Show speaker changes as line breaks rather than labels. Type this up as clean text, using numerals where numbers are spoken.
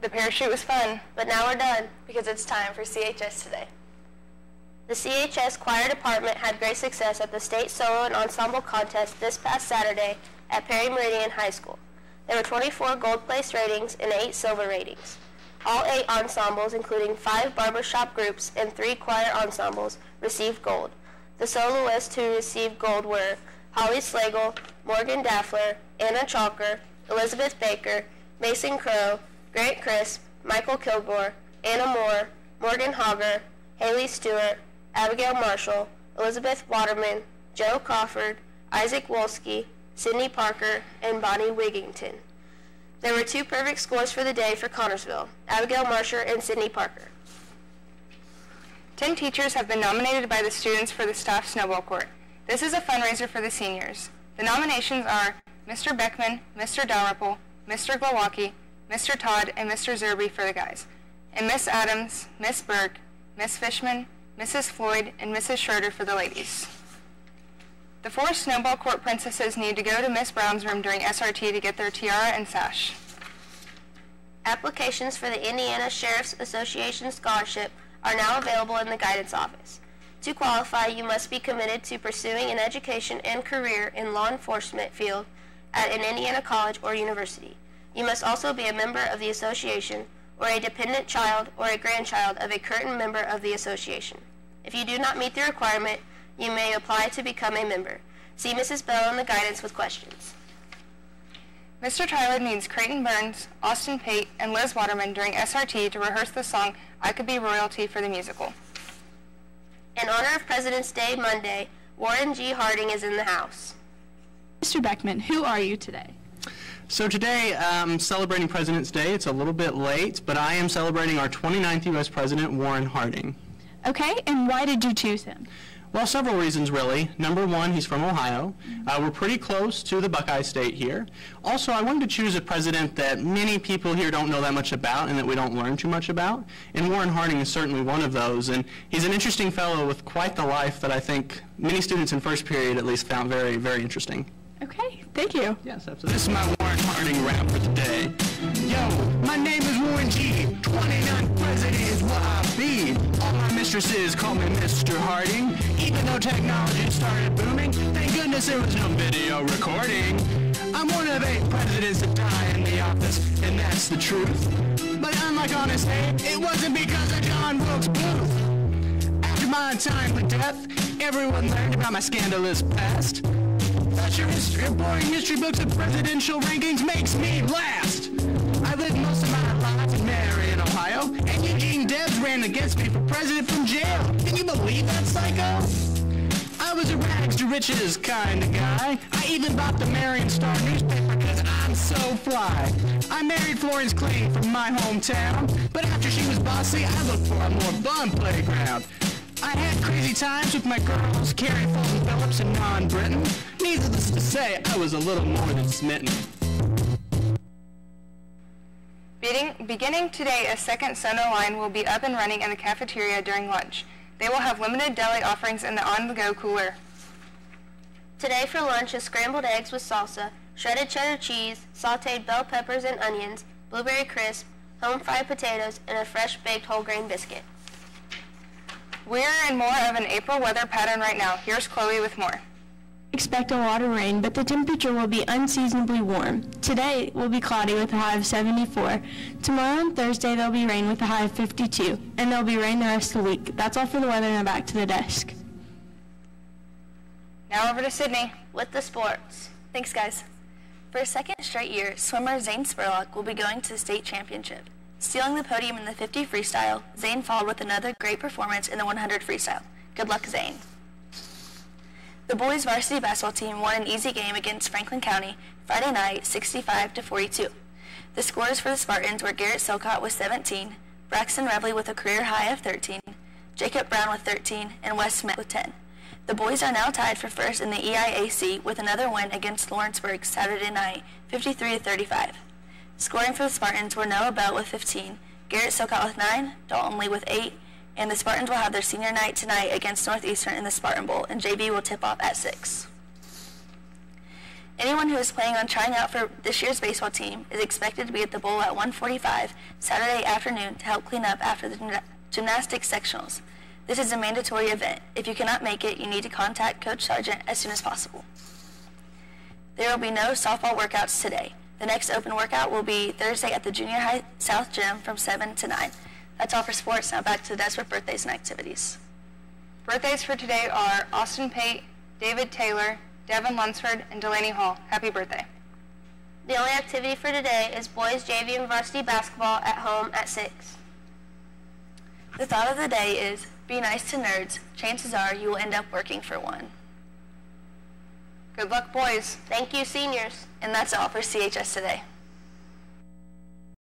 The parachute was fun.
But now we're done.
Because it's time for CHS Today.
The CHS Choir Department had great success at the State Solo and Ensemble Contest this past Saturday at Perry Meridian High School. There were 24 gold place ratings and 8 silver ratings. All 8 ensembles, including 5 barbershop groups and 3 choir ensembles, received gold. The soloists who received gold were Holly Slagle, Morgan Daffler, Anna Chalker, Elizabeth Baker, Mason Crow, Grant Crisp, Michael Kilgore, Anna Moore, Morgan Hogger, Haley Stewart, Abigail Marshall, Elizabeth Waterman, Joe Crawford, Isaac Wolski, Sydney Parker, and Bonnie Wigington. There were 2 perfect scores for the day for Connorsville, Abigail Marshall and Sydney Parker.
10 teachers have been nominated by the students for the staff snowball court. This is a fundraiser for the seniors. The nominations are Mr. Beckman, Mr. Dalrymple, Mr. Glowacki, Mr. Todd, and Mr. Zerby for the guys, and Miss Adams, Miss Burke, Miss Fishman, Mrs. Floyd, and Mrs. Schroeder for the ladies. The 4 snowball court princesses need to go to Miss Brown's room during SRT to get their tiara and sash.
Applications for the Indiana Sheriff's Association Scholarship are now available in the guidance office. To qualify, you must be committed to pursuing an education and career in law enforcement field at an Indiana college or university. You must also be a member of the association or a dependent child or a grandchild of a current member of the association. If you do not meet the requirement, you may apply to become a member. See Mrs. Bell in the guidance with questions.
Mr. Tyler needs Creighton Burns, Austin Pate, and Liz Waterman during SRT to rehearse the song I Could Be Royalty for the musical.
In honor of President's Day Monday, Warren G. Harding is in the house.
Mr. Beckman, who are you today?
So today, celebrating President's Day. It's a little bit late, but I am celebrating our 29th U.S. President, Warren Harding.
Okay, and why did you choose him?
Well, several reasons, really. Number one, he's from Ohio. We're pretty close to the Buckeye State here. Also, I wanted to choose a president that many people here don't know that much about and that we don't learn too much about. And Warren Harding is certainly one of those. And he's an interesting fellow with quite the life that I think many students in first period at least found very, very interesting.
Okay, thank you.
Yes, absolutely. This is my Warren Harding rap for today. Yo, my name is Warren G. 29th president is what I be. All my mistresses call me Mr. Harding. Even though technology started booming, thank goodness there was no video recording. I'm one of 8 presidents that die in the office, and that's the truth. But unlike Honest Abe, it wasn't because of John Wilkes Booth. After my untimely death, everyone learned about my scandalous past. Your history of boring history books of presidential rankings makes me last. I lived most of my life in Marion, Ohio, and Eugene Debs ran against me for president from jail. Can you believe that, psycho? I was a rags to riches kind of guy. I even bought the Marion Star newspaper because I'm so fly. I married Florence Clayton from my hometown, but after she was bossy, I looked for a more fun playground. I had crazy times with my girls, Carrie Fulton Phillips and Non Britton. Needless to say, I was a little more than smitten.
Beginning today, a second Sono line will be up and running in the cafeteria during lunch. They will have limited deli offerings in the on-the-go cooler.
Today for lunch is scrambled eggs with salsa, shredded cheddar cheese, sauteed bell peppers and onions, blueberry crisp, home-fried potatoes, and a fresh baked whole grain biscuit.
We're in more of an April weather pattern right now. Here's Chloe with more.
Expect a lot of rain, but the temperature will be unseasonably warm. Today will be cloudy with a high of 74. Tomorrow and Thursday there'll be rain with a high of 52, and there'll be rain the rest of the week. That's all for the weather, and back to the desk.
Now over to Sydney
with the sports.
Thanks, guys. For a second straight year, swimmer Zane Spurlock will be going to the state championship. Stealing the podium in the 50 freestyle, Zane followed with another great performance in the 100 freestyle. Good luck, Zane. The boys varsity basketball team won an easy game against Franklin County Friday night, 65-42. The scores for the Spartans were Garrett Silcott with 17, Braxton Revley with a career high of 13, Jacob Brown with 13, and Wes Smith with 10. The boys are now tied for first in the EIAC with another win against Lawrenceburg Saturday night, 53-35. Scoring for the Spartans were Noah Bell with 15, Garrett Silcott with 9, Dalton Lee with 8, and the Spartans will have their senior night tonight against Northeastern in the Spartan Bowl, and JV will tip off at 6. Anyone who is planning on trying out for this year's baseball team is expected to be at the bowl at 1:45 Saturday afternoon to help clean up after the gymnastics sectionals. This is a mandatory event. If you cannot make it, you need to contact Coach Sargent as soon as possible. There will be no softball workouts today. The next open workout will be Thursday at the Junior High South Gym from 7 to 9. That's all for sports. Now back to the desk for birthdays and activities.
Birthdays for today are Austin Pate, David Taylor, Devin Lunsford, and Delaney Hall. Happy birthday.
The only activity for today is boys JV and varsity basketball at home at 6.
The thought of the day is, be nice to nerds. Chances are you will end up working for one.
Good luck, boys.
Thank you, seniors.
And that's all for CHS Today.